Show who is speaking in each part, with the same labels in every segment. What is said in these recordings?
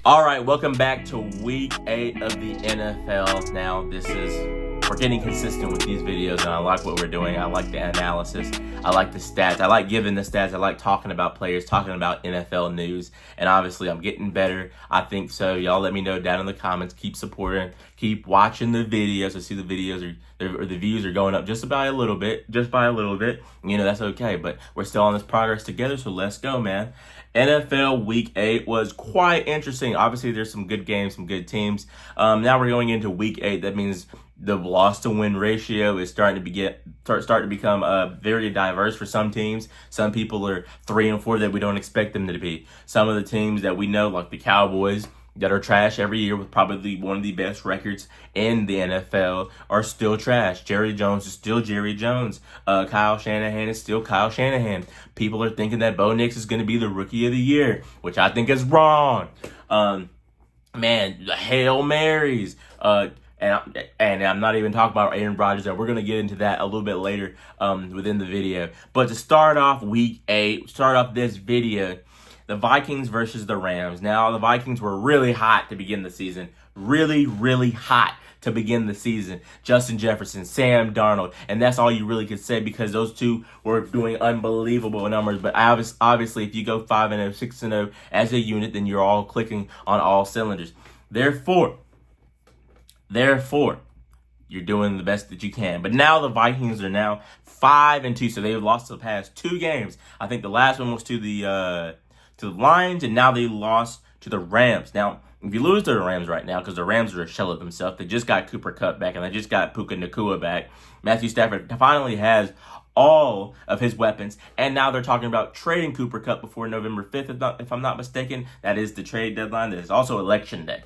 Speaker 1: All right, welcome back to week 8 of the NFL. Now, we're getting consistent with these videos, and I like what we're doing. I like the analysis. I like the stats. I like giving the stats. I like talking about players, talking about NFL news, and obviously I'm getting better. I think so. Y'all let me know down in the comments. Keep supporting. Keep watching the videos. I see the videos or the views are going up just by a little bit. You know, that's okay, but we're still on this progress together, so let's go, man. NFL Week 8 was quite interesting. Obviously, there's some good games, some good teams. Now we're going into Week 8. That means the loss-to-win ratio is starting to become very diverse for some teams. Some people are 3-4 that we don't expect them to be. Some of the teams that we know, like the Cowboys, that are trash every year with probably one of the best records in the NFL, are still trash. Jerry Jones is still Jerry Jones. Kyle Shanahan is still Kyle Shanahan. People are thinking that Bo Nix is going to be the Rookie of the Year, which I think is wrong. Hail Marys. And I'm not even talking about Aaron Rodgers, and we're going to get into that a little bit later within the video. But to start off Week 8, start off this video, the Vikings versus the Rams. Now, the Vikings were really hot to begin the season. Really, really hot to begin the season. Justin Jefferson, Sam Darnold, and that's all you really could say because those two were doing unbelievable numbers. But obviously, if you go 5-0, 6-0 as a unit, then you're all clicking on all cylinders. Therefore, you're doing the best that you can. But now the Vikings are now 5-2, so they've lost the past 2 games. I think the last one was to the Lions, and now they lost to the Rams. Now, if you lose to the Rams right now, because the Rams are a shell of themselves, they just got Cooper Kupp back, and they just got Puka Nacua back. Matthew Stafford finally has all of his weapons, and now they're talking about trading Cooper Kupp before November 5th, if I'm not mistaken. That is the trade deadline. That is also Election Day.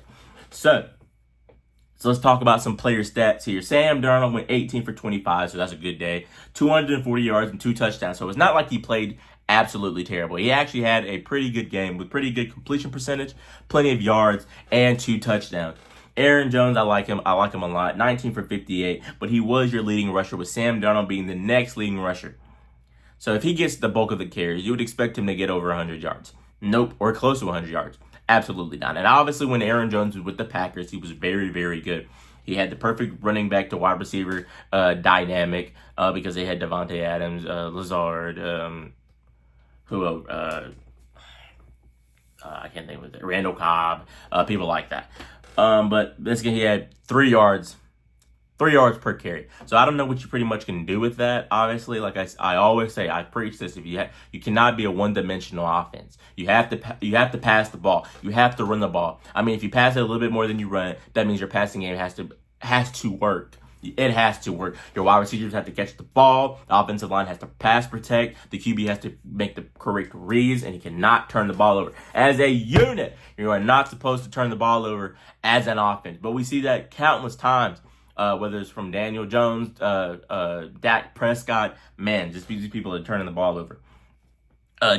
Speaker 1: So let's talk about some player stats here. Sam Darnold went 18 for 25, so that's a good day. 240 yards and 2 touchdowns. So it's not like he played absolutely terrible. He actually had a pretty good game with pretty good completion percentage, plenty of yards, and 2 touchdowns. Aaron Jones, I like him. I like him a lot. 19 for 58, but he was your leading rusher, with Sam Darnold being the next leading rusher. So if he gets the bulk of the carries, you would expect him to get over 100 yards. Nope, or close to 100 yards. Absolutely not. And obviously, when Aaron Jones was with the Packers, he was very, very good. He had the perfect running back to wide receiver dynamic because they had Devontae Adams, Lazard, I can't think of it. Randall Cobb, people like that. But this game, he had 3 yards per carry. So I don't know what you pretty much can do with that. Obviously, like I always say, I preach this: if you cannot be a one-dimensional offense. You have to pass the ball. You have to run the ball. I mean, if you pass it a little bit more than you run it, that means your passing game has to work. It has to work. Your wide receivers have to catch the ball. The offensive line has to pass protect. The QB has to make the correct reads, and he cannot turn the ball over. As a unit, you are not supposed to turn the ball over as an offense. But we see that countless times, whether it's from Daniel Jones, Dak Prescott. Man, just these people are turning the ball over.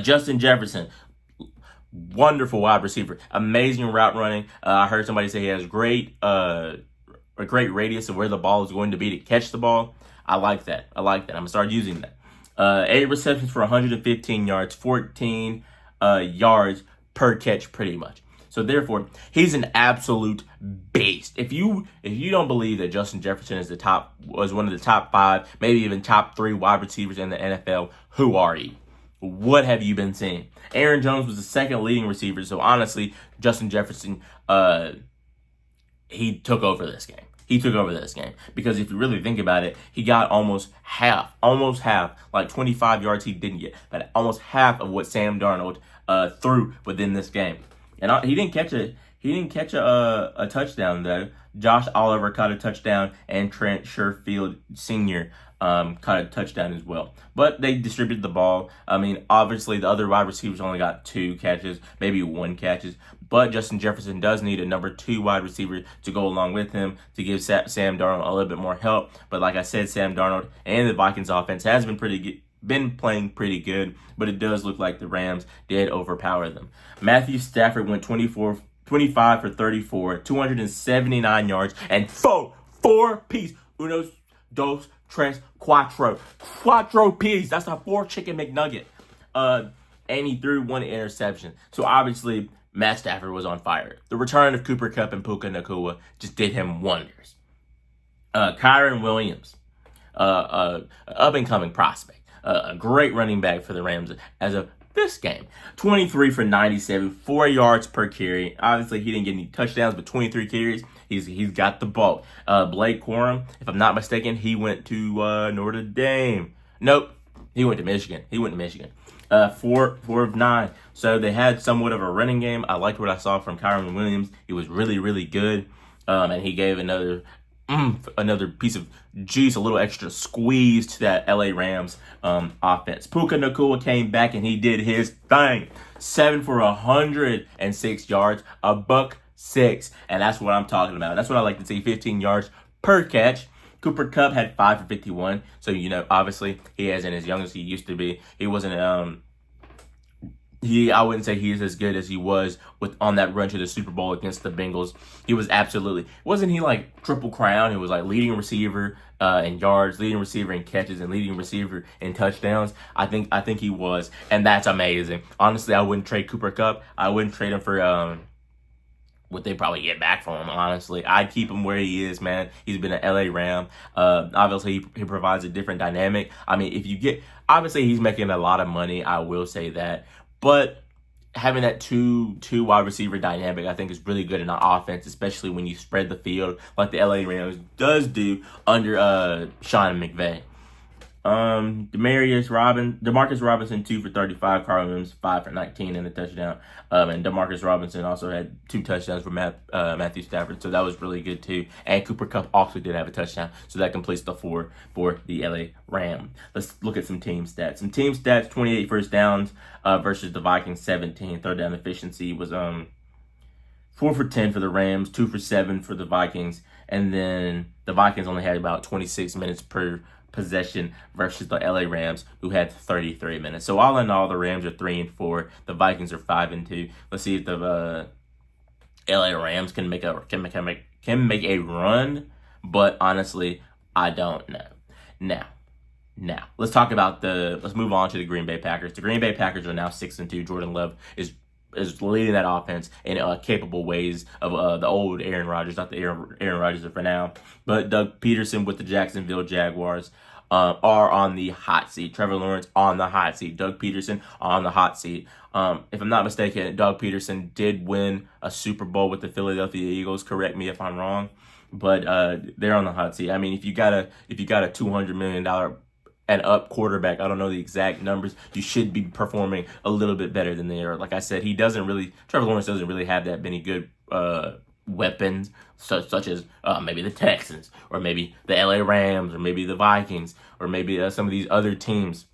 Speaker 1: Justin Jefferson, wonderful wide receiver, amazing route running. I heard somebody say he has a great radius of where the ball is going to be to catch the ball. I like that. I'm going to start using that. 8 receptions for 115 yards, 14 yards per catch pretty much. So therefore, he's an absolute beast. If you don't believe that Justin Jefferson was one of the top 5, maybe even top 3 wide receivers in the NFL, who are you? What have you been seeing? Aaron Jones was the second leading receiver. So honestly, Justin Jefferson, he took over this game. Because if you really think about it, he got almost half, like 25 yards he didn't get, but almost half of what Sam Darnold threw within this game. And he didn't catch a touchdown though. Josh Oliver caught a touchdown, and Trent Sherfield Sr. Caught a touchdown as well. But they distributed the ball. I mean, obviously the other wide receivers only got 2 catches, maybe 1 catches. But Justin Jefferson does need a number 2 wide receiver to go along with him to give Sam Darnold a little bit more help. But like I said, Sam Darnold and the Vikings offense has been playing pretty good, but it does look like the Rams did overpower them. Matthew Stafford went 25 for 34, 279 yards, and four piece. Unos, dos, tres, cuatro. Cuatro piece. That's a 4 chicken McNugget. And he threw 1 interception. So obviously, Matt Stafford was on fire. The return of Cooper Kupp and Puka Nacua just did him wonders. Kyron Williams, up-and-coming prospect, a great running back for the Rams as of this game. 23 for 97, 4 yards per carry. Obviously, he didn't get any touchdowns, but 23 carries. He's got the bulk. Blake Corum, if I'm not mistaken, he went to Notre Dame. Nope, he went to Michigan. 4 of 9. So they had somewhat of a running game. I liked what I saw from Kyron Williams. He was really, really good. And he gave another piece of juice, a little extra squeeze to that LA Rams offense. Puka Nacua came back and he did his thing. 7 for 106 yards, $1.06. And that's what I'm talking about. That's what I like to see, 15 yards per catch. Cooper Kupp had 5 for 51. So, obviously he isn't as young as he used to be. He wasn't, I wouldn't say he's as good as he was on that run to the Super Bowl against the Bengals. He was wasn't he like Triple Crown? He was like leading receiver in yards, leading receiver in catches, and leading receiver in touchdowns. I think he was, and that's amazing. Honestly, I wouldn't trade Cooper Kupp. I wouldn't trade him for what they probably get back from him, honestly. I'd keep him where he is, man. He's been an LA Ram. Obviously, he provides a different dynamic. I mean, obviously, he's making a lot of money. I will say that. But having that two wide receiver dynamic, I think, is really good in the offense, especially when you spread the field like the LA Rams does do under Sean McVay. Demarcus Robinson, 2 for 35. Carl Williams, 5 for 19 and a touchdown. And Demarcus Robinson also had 2 touchdowns for Matthew Stafford, so that was really good too. And Cooper Kupp also did have a touchdown, so that completes the 4 for the LA Rams. Let's look at some team stats. 28 first downs versus the Vikings 17. Third down efficiency was 4 for 10 for the Rams, 2 for 7 for the Vikings, and then the Vikings only had about 26 minutes per possession versus the LA Rams, who had 33 minutes. So all in all, the Rams are 3-4. The Vikings are 5-2. Let's see if the LA Rams can make a run, but honestly, I don't know. Now, let's move on to the Green Bay Packers. The Green Bay Packers are now 6-2. Jordan Love is leading that offense in capable ways of the old Aaron Rodgers, not the Aaron Rodgers for now, but Doug Peterson with the Jacksonville Jaguars are on the hot seat. Trevor Lawrence on the hot seat. Doug Peterson on the hot seat. If I'm not mistaken, Doug Peterson did win a Super Bowl with the Philadelphia Eagles. Correct me if I'm wrong, but they're on the hot seat. I mean, if you got a $200 million and up quarterback, I don't know the exact numbers, you should be performing a little bit better than they are. Like I said, Trevor Lawrence doesn't really have that many good weapons, such as maybe the Texans, or maybe the LA Rams, or maybe the Vikings, or maybe some of these other teams.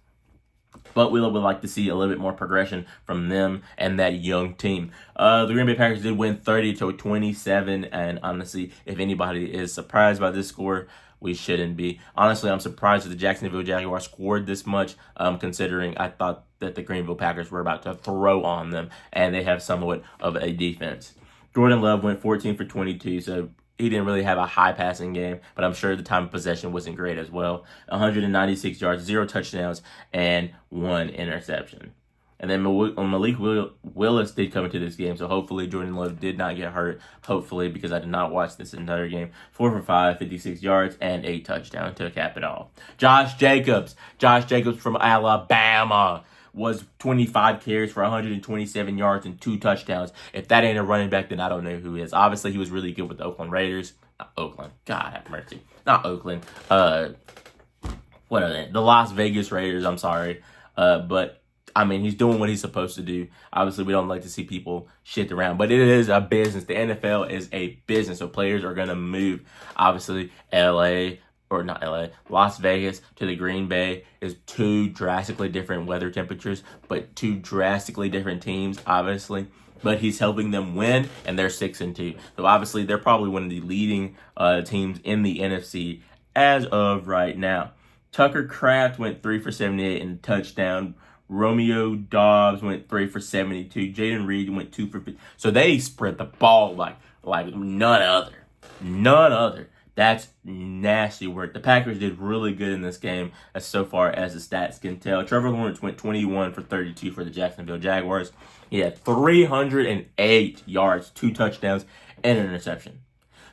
Speaker 1: But we would like to see a little bit more progression from them and that young team. The Green Bay Packers did win 30-27, and honestly, if anybody is surprised by this score, we shouldn't be. Honestly, I'm surprised that the Jacksonville Jaguars scored this much, considering I thought that the Greenville Packers were about to throw on them, and they have somewhat of a defense. Jordan Love went 14 for 22, so he didn't really have a high passing game, but I'm sure the time of possession wasn't great as well. 196 yards, 0 touchdowns, and 1 interception. And then Malik Willis did come into this game, so hopefully Jordan Love did not get hurt. Hopefully, because I did not watch this entire game. 4 for 5, 56 yards, and 8 touchdowns to cap it all. Josh Jacobs from Alabama was 25 carries for 127 yards and 2 touchdowns. If that ain't a running back, then I don't know who is. Obviously, he was really good with the Oakland Raiders. Not Oakland. God have mercy. Not Oakland. What are they? The Las Vegas Raiders. I'm sorry. But I mean, he's doing what he's supposed to do. Obviously, we don't like to see people shit around, but it is a business. The NFL is a business, so players are going to move. Obviously, Las Vegas to the Green Bay is 2 drastically different weather temperatures, but 2 drastically different teams, obviously. But he's helping them win, and they're 6-2. So obviously, they're probably one of the leading teams in the NFC as of right now. Tucker Kraft went 3 for 78 and a touchdown. Romeo Dobbs went 3 for 72. Jaden Reed went 2 for 50. So they spread the ball like none other. That's nasty work. The Packers did really good in this game as so far as the stats can tell. Trevor Lawrence went 21 for 32 for the Jacksonville Jaguars. He had 308 yards, 2 touchdowns, and an interception.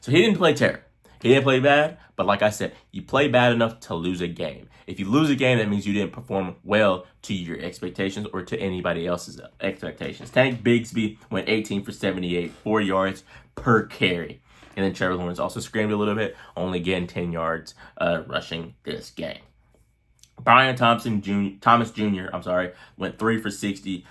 Speaker 1: So he didn't play terrible. He didn't play bad, but like I said, you play bad enough to lose a game. If you lose a game, that means you didn't perform well to your expectations or to anybody else's expectations. Tank Bigsby went 18 for 78, 4 yards per carry. And then Trevor Lawrence also screamed a little bit, only getting 10 yards rushing this game. Brian Thomas Jr., went 3 for 60,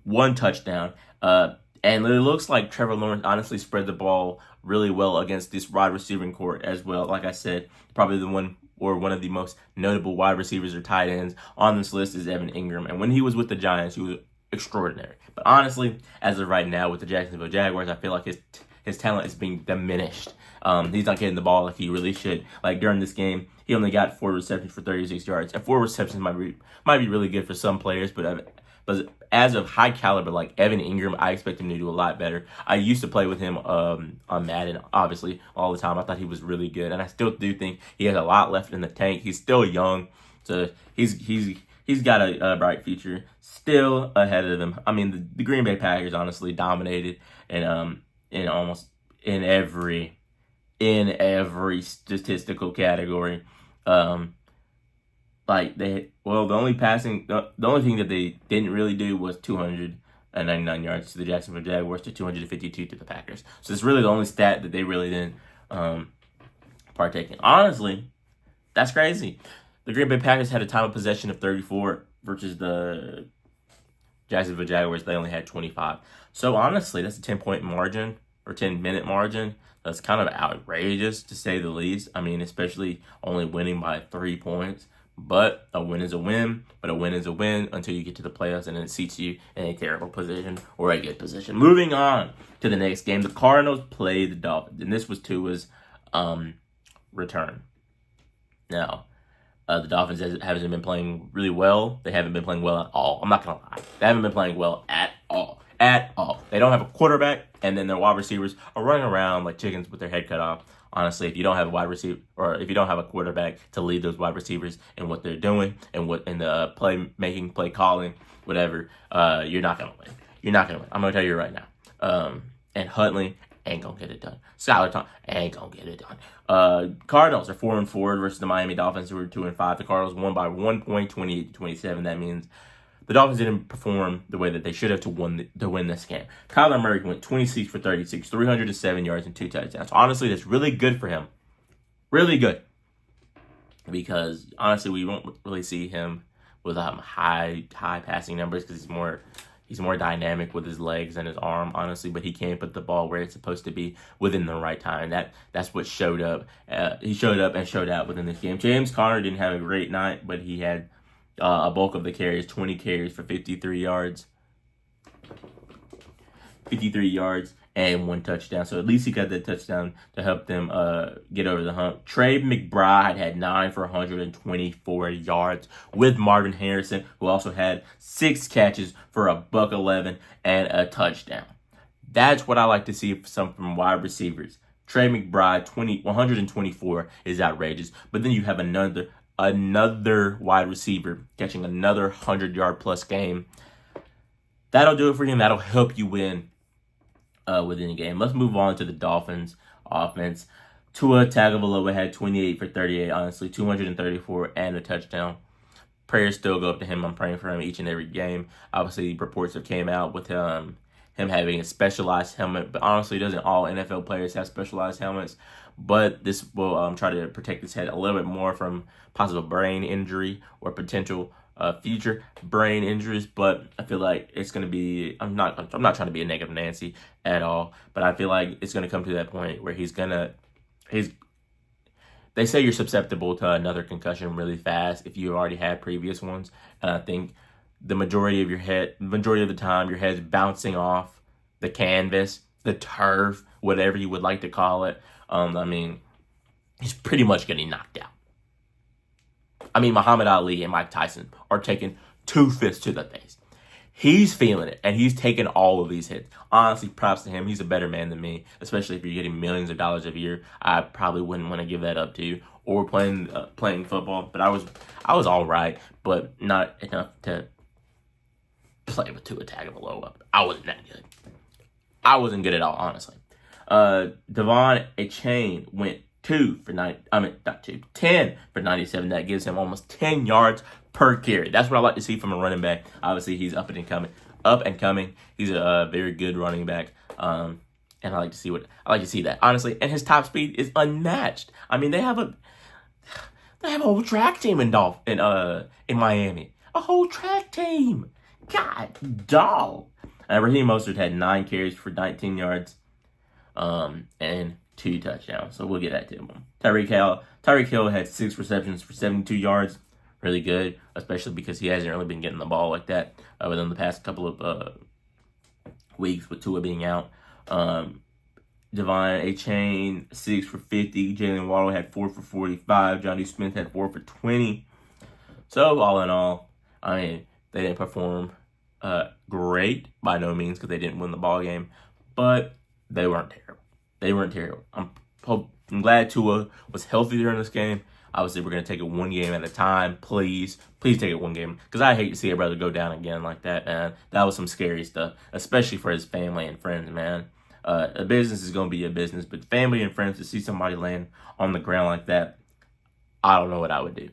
Speaker 1: 1 touchdown. And it looks like Trevor Lawrence honestly spread the ball really well against this wide receiving corps as well. Like I said, probably one of the most notable wide receivers or tight ends on this list is Evan Ingram. And when he was with the Giants, he was extraordinary. But honestly, as of right now with the Jacksonville Jaguars, I feel like his talent is being diminished. He's not getting the ball like he really should. Like during this game, he only got 4 receptions for 36 yards. And 4 receptions might be really good for some players, but as of high caliber like Evan Ingram, I expect him to do a lot better. I used to play with him on Madden, obviously, all the time. I thought he was really good, and I still do think he has a lot left in the tank. He's still young, so he's got a bright future still ahead of him. I mean, the Green Bay Packers honestly dominated and in almost in every statistical category. The only thing that they didn't really do was 299 yards to the Jacksonville Jaguars to 252 to the Packers. So it's really the only stat that they really didn't partake in. Honestly, that's crazy. The Green Bay Packers had a time of possession of 34 versus the Jacksonville Jaguars. They only had 25. So honestly, that's a 10-point margin or 10-minute margin. That's kind of outrageous to say the least. I mean, especially only winning by 3 points. But a win is a win. But a win is a win until you get to the playoffs and it seats you in a terrible position or a good position. Moving on to the next game, the Cardinals played the Dolphins, and this was Tua's return. Now, the Dolphins haven't been playing really well. They haven't been playing well at all. I'm not gonna lie, they haven't been playing well at all. They don't have a quarterback, and then their wide receivers are running around like chickens with their head cut off. Honestly, if you don't have a wide receiver or if you don't have a quarterback to lead those wide receivers in what they're doing and what in the play making, play calling, whatever, you're not gonna win. You're not gonna win. I'm gonna tell you right now. And Huntley ain't gonna get it done. Skylar Thompson ain't gonna get it done. Cardinals are 4-4 versus the Miami Dolphins, who are 2-5. The Cardinals won by 1 point, 28-27. That means the Dolphins didn't perform the way that they should have to win this game. Kyler Murray went 26 for 36, 307 yards and 2 touchdowns. Honestly, that's really good for him. Really good. Because, honestly, we won't really see him with high passing numbers because he's more dynamic with his legs and his arm, honestly, but he can't put the ball where it's supposed to be within the right time. That's what showed up. He showed up and showed out within this game. James Conner didn't have a great night, but he had a bulk of the carries, 20 carries for 53 yards. 53 yards and 1 touchdown. So at least he got that touchdown to help them get over the hump. Trey McBride had 9 for 124 yards with Marvin Harrison, who also had 6 catches for $111 and a touchdown. That's what I like to see from wide receivers. Trey McBride, 124 is outrageous. But then you have another wide receiver catching another 100-yard plus game. That'll do it for him. That'll help you win within the game. Let's move on to the Dolphins offense. Tua Tagovailoa had 28 for 38, honestly, 234 and a touchdown. Prayers still go up to him. I'm praying for him each and every game. Obviously, reports have came out with him having a specialized helmet, but honestly, doesn't all NFL players have specialized helmets? But this will try to protect his head a little bit more from possible brain injury or potential future brain injuries. But I feel like it's going to be, I'm not trying to be a negative Nancy at all, but I feel like it's going to come to that point where they say you're susceptible to another concussion really fast if you already had previous ones. And I think the majority of the time, your head's bouncing off the canvas, the turf, whatever you would like to call it. I mean, he's pretty much getting knocked out. I mean, Muhammad Ali and Mike Tyson are taking 2 fists to the face. He's feeling it, and he's taking all of these hits. Honestly, props to him. He's a better man than me, especially if you're getting millions of dollars a year. I probably wouldn't want to give that up to you or playing football. But I was all right, but not enough to play with Tua Tagovailoa. I wasn't that good. I wasn't good at all, honestly. Devon Achane went 10 for 97. That gives him almost 10 yards per carry. That's what I like to see from a running back. Obviously, he's up and coming. He's a very good running back. And I like to see that, honestly. And his top speed is unmatched. I mean, they have a whole track team in Miami. A whole track team. God, dog. Raheem Mostert had 9 carries for 19 yards, and 2 touchdowns. So we'll get that to him. Tyreek Hill had 6 receptions for 72 yards. Really good, especially because he hasn't really been getting the ball like that within the past couple of weeks with Tua being out. Devon Achane, 6 for 50. Jalen Waddle had 4 for 45. Johnny Smith had 4 for 20. So all in all, I mean, they didn't perform great by no means because they didn't win the ball game, but they weren't terrible. I'm glad Tua was healthy during this game. Obviously, we're going to take it one game at a time. Please take it one game. Because I hate to see a brother go down again like that, man. That was some scary stuff, especially for his family and friends, man. A business is going to be a business, but family and friends, to see somebody land on the ground like that, I don't know what I would do.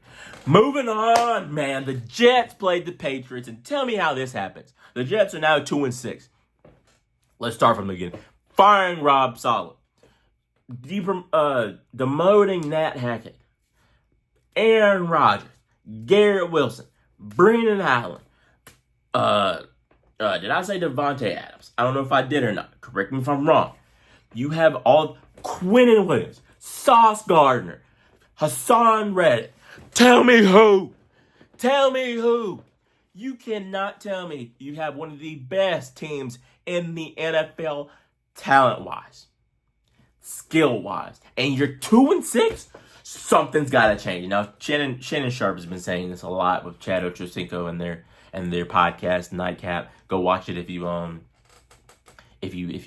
Speaker 1: Moving on, man. The Jets played the Patriots, and tell me how this happens. The Jets are now 2-6. Let's start from the beginning. Firing Rob Saleh. Demoting Nat Hackett. Aaron Rodgers, Garrett Wilson, Brennan Allen. Did I say Devontae Adams? I don't know if I did or not. Correct me if I'm wrong. You have all Quinnen Williams, Sauce Gardner, Hassan Reddick. Tell me who. You cannot tell me you have one of the best teams in the NFL talent-wise, skill-wise, and you're 2-6? Something's got to change. Now, Shannon Sharp has been saying this a lot with Chad Ochocinco and their podcast Nightcap. Go watch it if you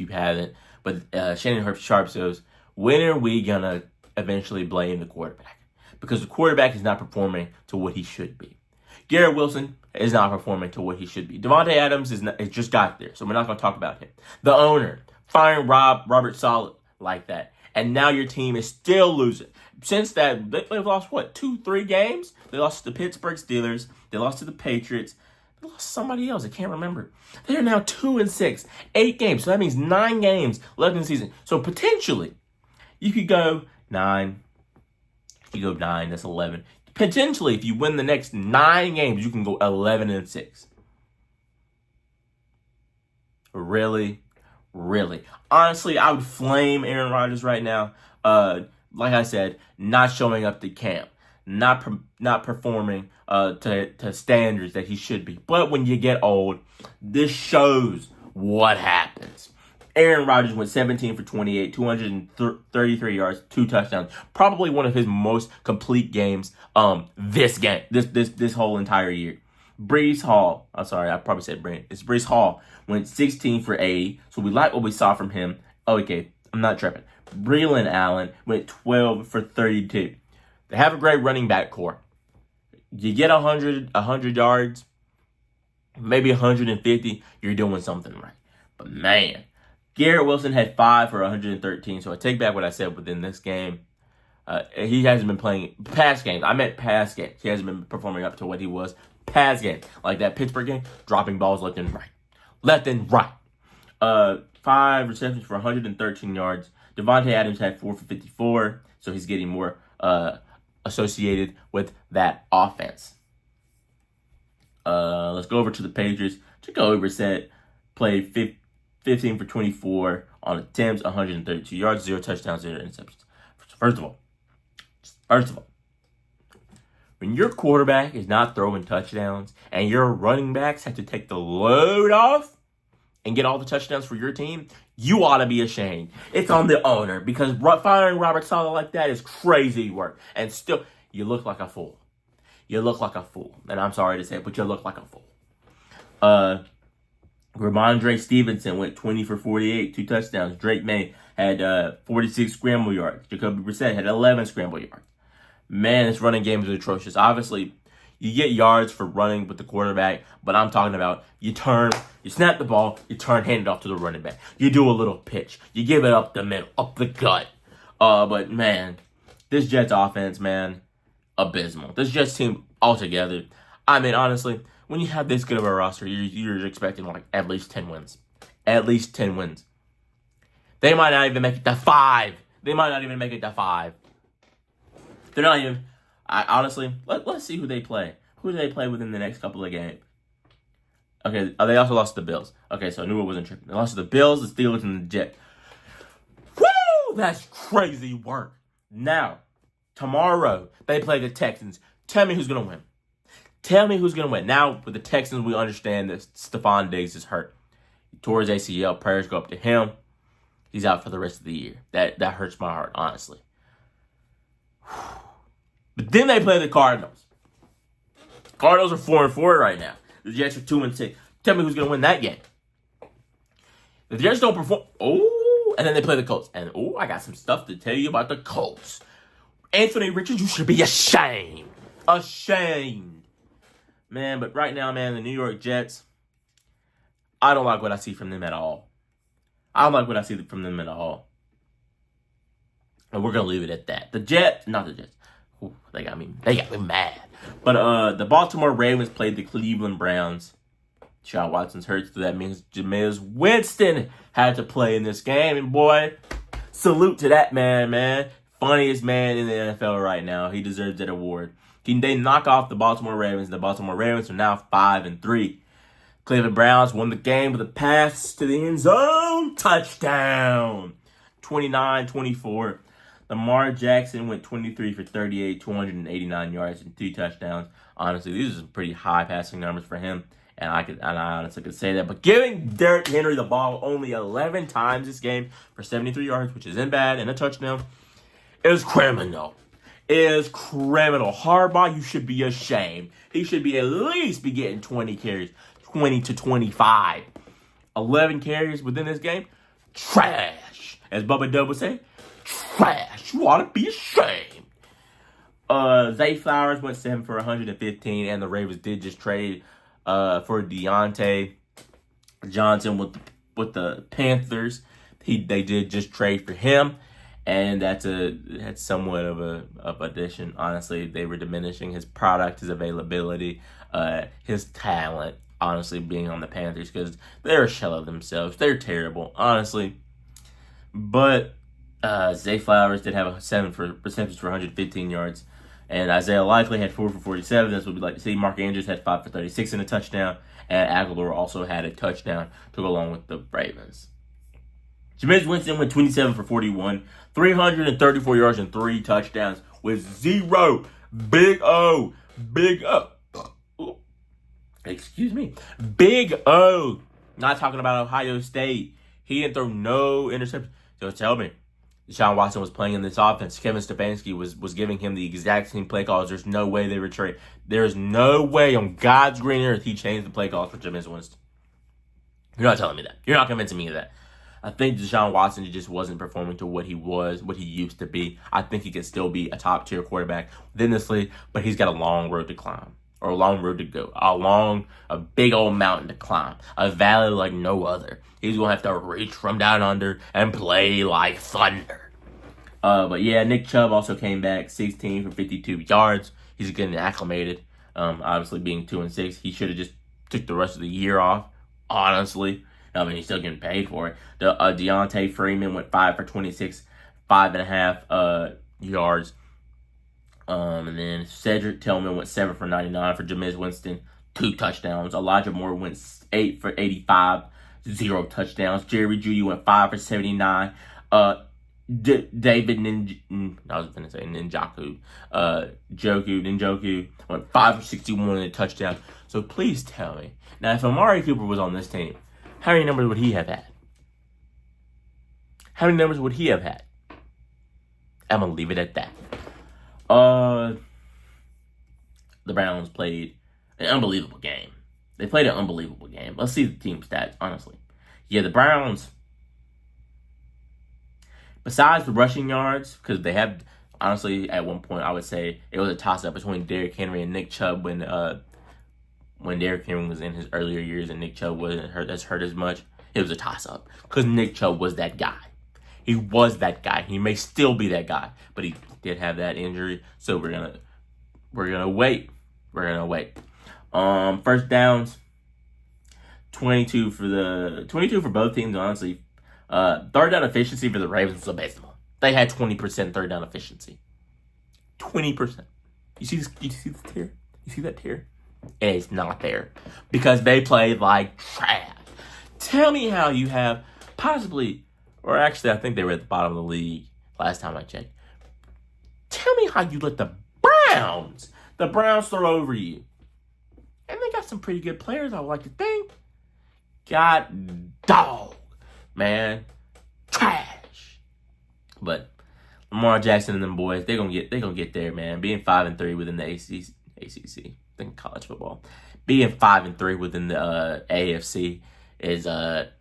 Speaker 1: haven't. But Shannon Sharp says, when are we gonna eventually blame the quarterback? Because the quarterback is not performing to what he should be. Garrett Wilson is not performing to what he should be. Devontae Adams is just got there, so we're not going to talk about him. The owner firing Robert Saleh like that, and now your team is still losing. Since that, they've lost, 2-3 games? They lost to the Pittsburgh Steelers. They lost to the Patriots. They lost to somebody else. I can't remember. They're now 2-6. 8 games. So that means 9 games left in the season. So potentially, you could go 9. If you go 9, that's 11. Potentially, if you win the next 9 games, you can go 11-6. Really? Honestly, I would flame Aaron Rodgers right now. Like I said, not showing up to camp, not performing to standards that he should be. But when you get old, this shows what happens. Aaron Rodgers went 17 for 28, 233 yards, 2 touchdowns. Probably one of his most complete games this whole entire year. Breece Hall, I'm sorry, I probably said Brent. It's Breece Hall, went 16 for 80. So we like what we saw from him. Oh, okay, I'm not tripping. Breland Allen went 12 for 32. They have a great running back core. You get 100 yards, maybe 150, you're doing something right. But man, Garrett Wilson had 5 for 113. So I take back what I said within this game. He hasn't been playing past games. I meant past games. He hasn't been performing up to what he was past games. Like that Pittsburgh game, dropping balls left and right. 5 receptions for 113 yards. Devontae Adams had 4 for 54, so he's getting more associated with that offense. Let's go over to the Patriots. Jacoby Brissett played 15 for 24 on attempts, 132 yards, 0 touchdowns, 0 interceptions. First of all, when your quarterback is not throwing touchdowns and your running backs have to take the load off and get all the touchdowns for your team, you ought to be ashamed. It's on the owner, because firing Robert Saleh like that is crazy work. And still, you look like a fool. And I'm sorry to say it, but you look like a fool. Ramondre Stevenson went 20 for 48, 2 touchdowns. Drake May had 46 scramble yards. Jacoby Brissett had 11 scramble yards. Man, this running game is atrocious. Obviously, you get yards for running with the quarterback, but I'm talking about you snap the ball, you hand it off to the running back. You do a little pitch. You give it up the middle, up the gut. But man, this Jets offense, man, abysmal. This Jets team altogether. I mean, honestly, when you have this good of a roster, you're expecting like at least 10 wins. At least 10 wins. They might not even make it to 5. They might not even make it to 5. They're not even. Honestly, let's see who they play. Who do they play within the next couple of games? Okay, they also lost to the Bills. Okay, so I knew it wasn't tripping. They lost to the Bills, the Steelers, and the Jets. Woo! That's crazy work. Now, tomorrow, they play the Texans. Tell me who's going to win. Tell me who's going to win. Now, with the Texans, we understand that Stephon Diggs is hurt. He tore his ACL. Prayers go up to him. He's out for the rest of the year. That hurts my heart, honestly. But then they play the Cardinals. Cardinals are 4-4 right now. The Jets are 2-6. Tell me who's going to win that game. The Jets don't perform. Oh, and then they play the Colts. And I got some stuff to tell you about the Colts. Anthony Richards, you should be ashamed. Ashamed. Man, but right now, man, the New York Jets, I don't like what I see from them at all. I don't like what I see from them at all. And we're going to leave it at that. The Jets, not the Jets. Ooh, they got me mad. But the Baltimore Ravens played the Cleveland Browns. Deshaun Watson's hurt, so that means Jameis Winston had to play in this game. And boy, salute to that man. Funniest man in the NFL right now. He deserves that award. They knock off the Baltimore Ravens. The Baltimore Ravens are now 5-3. Cleveland Browns won the game with a pass to the end zone. Touchdown. 29-24. Lamar Jackson went 23 for 38, 289 yards and 2 touchdowns. Honestly, these are some pretty high passing numbers for him. And I honestly could say that. But giving Derrick Henry the ball only 11 times this game for 73 yards, which isn't bad, and a touchdown, is criminal. Harbaugh, you should be ashamed. He should be at least be getting 20 carries, 20 to 25. 11 carries within this game, trash. As Bubba Dub would say, trash. You ought to be ashamed. Zay Flowers went 7 for 115, and the Ravens did just trade for Deontay Johnson with the Panthers. They did just trade for him, and that's somewhat of a addition. Honestly, they were diminishing his product, his availability, his talent. Honestly, being on the Panthers, because they're a shell of themselves. They're terrible, honestly. But Zay Flowers did have a 7 for receptions for 115 yards. And Isaiah Likely had 4 for 47. That's what we'd like to see. Mark Andrews had 5 for 36 and a touchdown. And Aguilar also had a touchdown to go along with the Ravens. Jameis Winston went 27 for 41, 334 yards and 3 touchdowns with 0 Big O. Excuse me. Big O. Not talking about Ohio State. He didn't throw no interception. So tell me, Deshaun Watson was playing in this offense. Kevin Stefanski was giving him the exact same play calls. There's no way they would trade. There's no way on God's green earth he changed the play calls for Jameis Winston. You're not telling me that. You're not convincing me of that. I think Deshaun Watson just wasn't performing to what he used to be. I think he could still be a top-tier quarterback within this league, but he's got a long road to climb. Or a long road to go. A big old mountain to climb. A valley like no other. He's going to have to reach from down under and play like thunder. But yeah, Nick Chubb also came back 16 for 52 yards. He's getting acclimated. Obviously being 2-6, he should have just took the rest of the year off. Honestly. I mean, he's still getting paid for it. Deontay Freeman went 5 for 26, 5.5 yards. And then Cedric Tillman went 7 for 99 for Jameis Winston, 2 touchdowns. Elijah Moore went 8 for 85, 0 touchdowns. Jerry Jeudy went 5 for 79. David Njoku went 5 for 61 and a touchdown. So please tell me. Now, if Amari Cooper was on this team, how many numbers would he have had? I'm going to leave it at that. The Browns played an unbelievable game. They played an unbelievable game. Let's see the team stats, honestly. Yeah, the Browns, besides the rushing yards, because they have, honestly, at one point, I would say it was a toss-up between Derrick Henry and Nick Chubb when Derrick Henry was in his earlier years and Nick Chubb wasn't hurt as much. It was a toss-up because Nick Chubb was that guy. He was that guy. He may still be that guy, but he did have that injury. So we're gonna wait. We're gonna wait. First downs, 22 for both teams. Honestly, third down efficiency for the Ravens was abysmal. They had 20% third down efficiency. 20%. You see this tier? You see that tier? It is not there because they played like trash. Tell me how you have possibly, or actually, I think they were at the bottom of the league last time I checked. Tell me how you let the Browns throw over you. And they got some pretty good players, I would like to think. God dog, man. Trash. But Lamar Jackson and them boys, they're gonna get there, man. Being 5-3 within the ACC, think college football. Being 5-3 within the AFC is a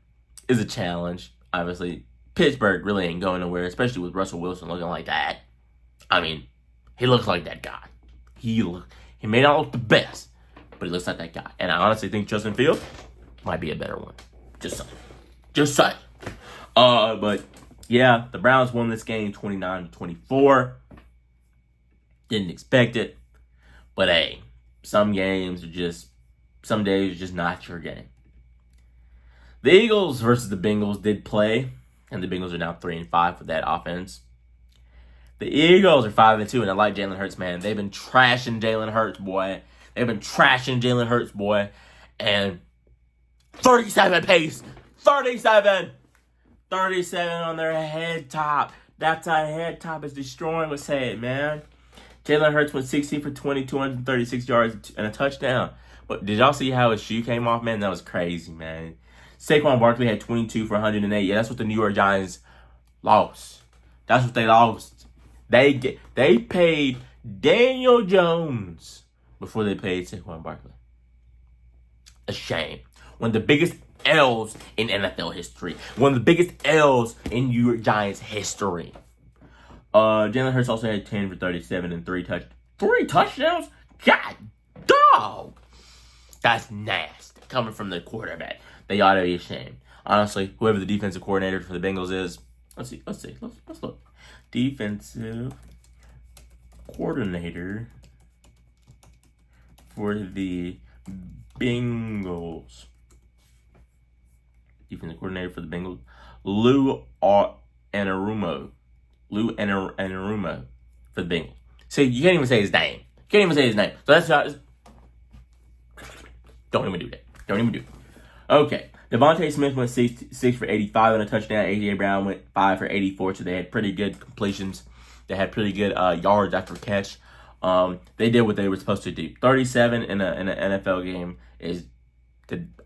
Speaker 1: challenge. Obviously, Pittsburgh really ain't going nowhere, especially with Russell Wilson looking like that. I mean, he looks like that guy. He may not look the best, but he looks like that guy. And I honestly think Justin Fields might be a better one. Just saying. But yeah, the Browns won this game 29-24. Didn't expect it. But hey, some days are just not your game. The Eagles versus the Bengals did play, and the Bengals are now 3-5 for that offense. The Eagles are 5-2, and I like Jalen Hurts, man. They've been trashing Jalen Hurts, boy. And 37 pace. 37 on their head top. That's how head top is destroying what's it, man. Jalen Hurts went 16 for 20, 236 yards and a touchdown. But did y'all see how his shoe came off, man? That was crazy, man. Saquon Barkley had 22 for 108. Yeah, that's what the New York Giants lost. That's what they lost. They paid Daniel Jones before they paid Saquon Barkley. A shame. One of the biggest L's in NFL history. One of the biggest L's in New York Giants history. Jalen Hurts also had 10 for 37 and 3 touchdowns? God, dog! That's nasty. Coming from the quarterback. They ought to be ashamed. Honestly, whoever the defensive coordinator for the Bengals is, let's look. Defensive coordinator for the Bengals. Defensive coordinator for the Bengals, Lou Anarumo for the Bengals. See, you can't even say his name. So that's not. Don't even do that. Okay. Devontae Smith went 6 for 85 and a touchdown. A.J. Brown went 5 for 84, so they had pretty good completions. They had pretty good yards after catch. They did what they were supposed to do. 37 in an NFL game is,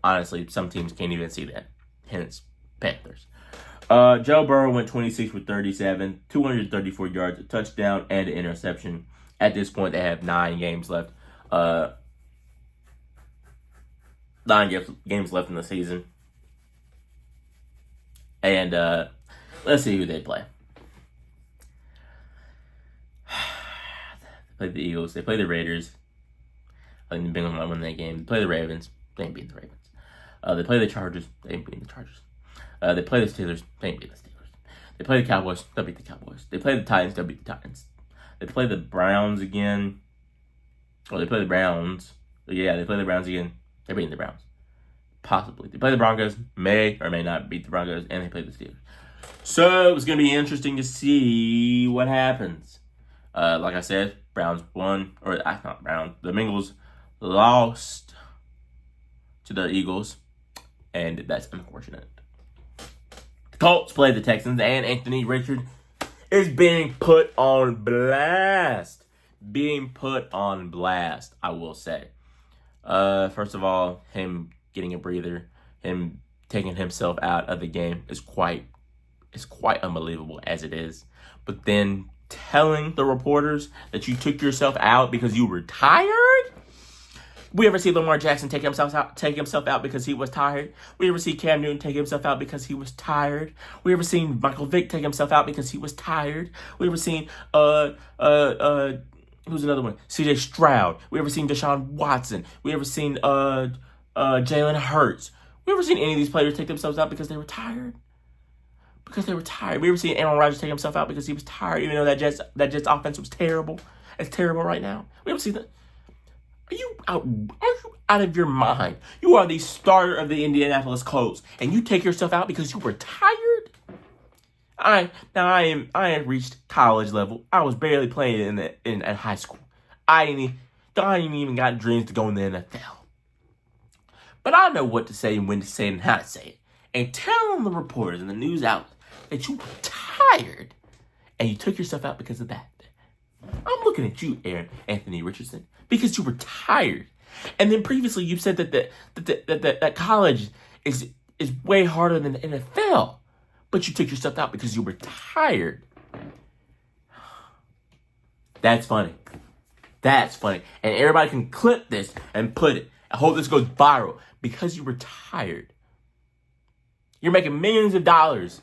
Speaker 1: honestly, some teams can't even see that. Hence, Panthers. Joe Burrow went 26 for 37, 234 yards, a touchdown, and an interception. At this point, they have 9 games left. 9 games left in the season. And let's see who they play. They play the Eagles. They play the Raiders. I think the Bengals might win that game. They play the Ravens. They ain't beating the Ravens. They play the Chargers. They ain't beating the Chargers. They play the Steelers. They ain't beating the Steelers. They play the Cowboys. They'll beat the Cowboys. They play the Titans. They'll beat the Titans. They play the Browns again. They play the Browns. Yeah, they play the Browns again. They're beating the Browns. Possibly. They play the Broncos. May or may not beat the Broncos. And they play the Steelers. So it's going to be interesting to see what happens. Like I said, Browns won. Or not Browns. The Bengals lost to the Eagles. And that's unfortunate. The Colts play the Texans. And Anthony Richard is being put on blast. I will say. First of all, him getting a breather, him taking himself out of the game is quite unbelievable as it is. But then telling the reporters that you took yourself out because you were tired? We ever see Lamar Jackson take himself out because he was tired? We ever see Cam Newton take himself out because he was tired? We ever seen Michael Vick take himself out because he was tired? We ever seen who's another one? C.J. Stroud. We ever seen Deshaun Watson? We ever seen Jalen Hurts? We ever seen any of these players take themselves out because they were tired? Because they were tired. We ever seen Aaron Rodgers take himself out because he was tired, even though that Jets offense was terrible. It's terrible right now. We ever seen that? Are you out of your mind? You are the starter of the Indianapolis Colts, and you take yourself out because you were tired? I had reached college level. I was barely playing at high school. I ain't even got dreams to go in the NFL. But I know what to say and when to say it and how to say it. And telling the reporters and the news outlets that you were tired and you took yourself out because of that. I'm looking at you, Anthony Richardson, because you were tired. And then previously you said that college is way harder than the NFL. But you took yourself out because you were tired. That's funny. That's funny. And everybody can clip this and put it. I hope this goes viral. Because you were tired. You're making millions of dollars.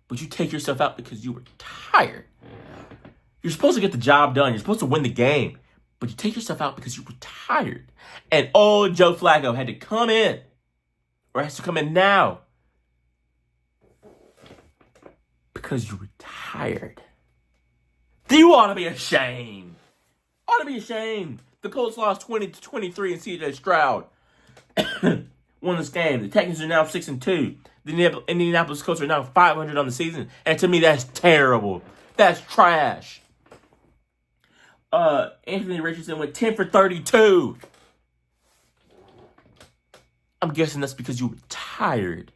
Speaker 1: But you take yourself out because you were tired. You're supposed to get the job done. You're supposed to win the game. But you take yourself out because you were tired. And old Joe Flacco had to come in. Or has to come in now. Because you were tired. You ought to be ashamed. Ought to be ashamed. The Colts lost 20-23 and C.J. Stroud won this game. The Texans are now 6-2. The Indianapolis Colts are now 500 on the season. And to me, that's terrible. That's trash. Anthony Richardson went 10 for 32. I'm guessing that's because you were tired.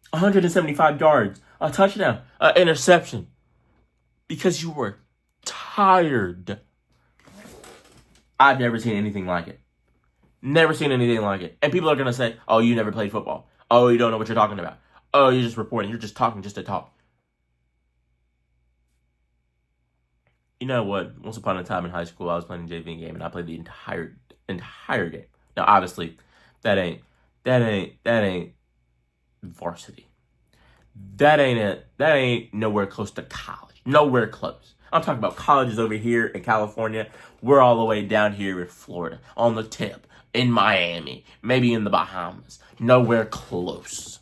Speaker 1: 175 yards, a touchdown, an interception. Because you were tired. I've never seen anything like it. Never seen anything like it. And people are going to say, oh, you never played football. Oh, you don't know what you're talking about. Oh, you're just reporting. You're just talking just to talk. You know what? Once upon a time in high school, I was playing a JV game, and I played the entire game. Now, obviously, that ain't varsity. That ain't nowhere close to college. Nowhere close. I'm talking about colleges over here in California. We're all the way down here in Florida, on the tip, in Miami, maybe in the Bahamas. Nowhere close.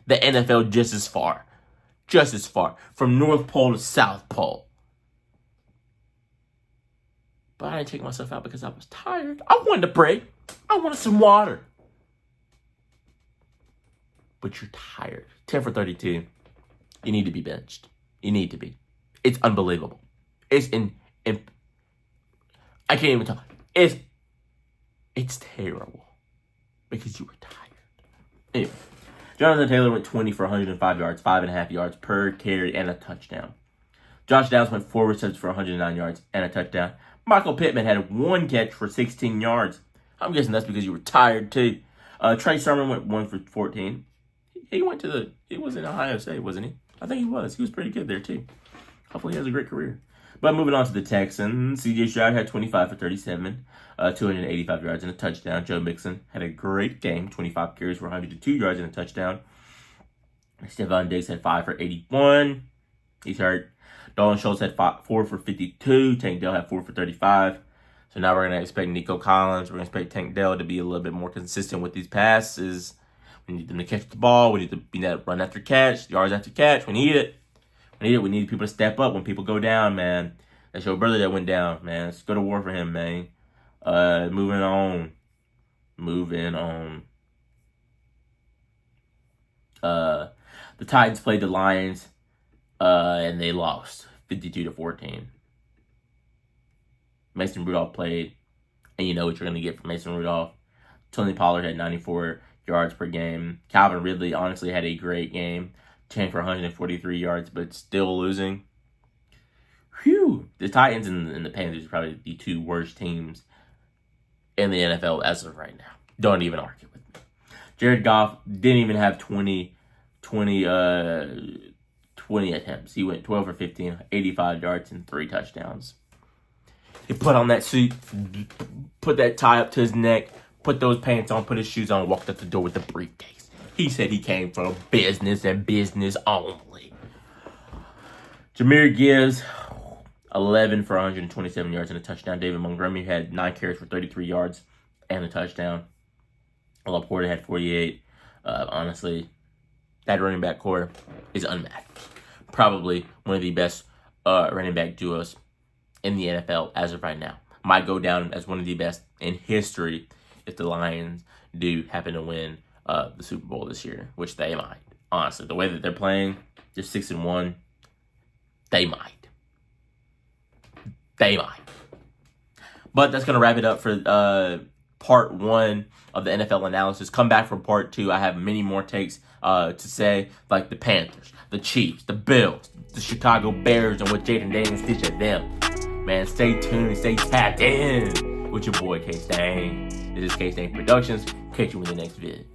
Speaker 1: The NFL just as far. From North Pole to South Pole. But I didn't take myself out because I was tired. I wanted to pray. I wanted some water. But you're tired. 10 for 32. You need to be benched. You need to be. It's unbelievable. It's I can't even talk. It's terrible. Because you were tired. Anyway. Jonathan Taylor went 20 for 105 yards, 5.5 yards per carry, and a touchdown. Josh Downs went 4 receptions for 109 yards and a touchdown. Michael Pittman had 1 catch for 16 yards. I'm guessing that's because you were tired, too. Trey Sermon went 1 for 14. He was in Ohio State, wasn't he? I think he was. He was pretty good there, too. Hopefully he has a great career. But moving on to the Texans, C.J. Stroud had 25 for 37, 285 yards and a touchdown. Joe Mixon had a great game, 25 carries for 102 yards and a touchdown. Stephon Diggs had 5 for 81. He's hurt. Dalton Schultz had 4 for 52. Tank Dell had 4 for 35. So now we're going to expect Nico Collins. We're going to expect Tank Dell to be a little bit more consistent with these passes. We need them to catch the ball. We need to be that run after catch, yards after catch. We need it. We need people to step up when people go down, man. That's your brother that went down, man. Let's go to war for him, man. Moving on. The Titans played the Lions, and they lost 52-14. Mason Rudolph played, and you know what you're going to get from Mason Rudolph. Tony Pollard had 94 yards per game. Calvin Ridley honestly had a great game. 10 for 143 yards, but still losing. Whew. The Titans and the Panthers are probably the 2 worst teams in the NFL as of right now. Don't even argue with me. Jared Goff didn't even have 20 attempts. He went 12 for 15, 85 yards, and 3 touchdowns. He put on that suit, put that tie up to his neck, put those pants on, put his shoes on, walked out the door with the briefcase. He said he came for business and business only. Jahmyr Gibbs, 11 for 127 yards and a touchdown. David Montgomery had 9 carries for 33 yards and a touchdown. Laporta had 48. Honestly, that running back core is unmatched. Probably one of the best running back duos in the NFL as of right now. Might go down as one of the best in history if the Lions do happen to win the Super Bowl this year, which they might. Honestly, the way that they're playing, just 6-1, they might. They might. But that's going to wrap it up for part 1 of the NFL analysis. Come back for part 2. I have many more takes to say, like the Panthers, the Chiefs, the Bills, the Chicago Bears, and what Jaden Daniels did to them. Man, stay tuned, stay tapped in with your boy K-Stang. This is K-Stang Productions. Catch you in the next vid.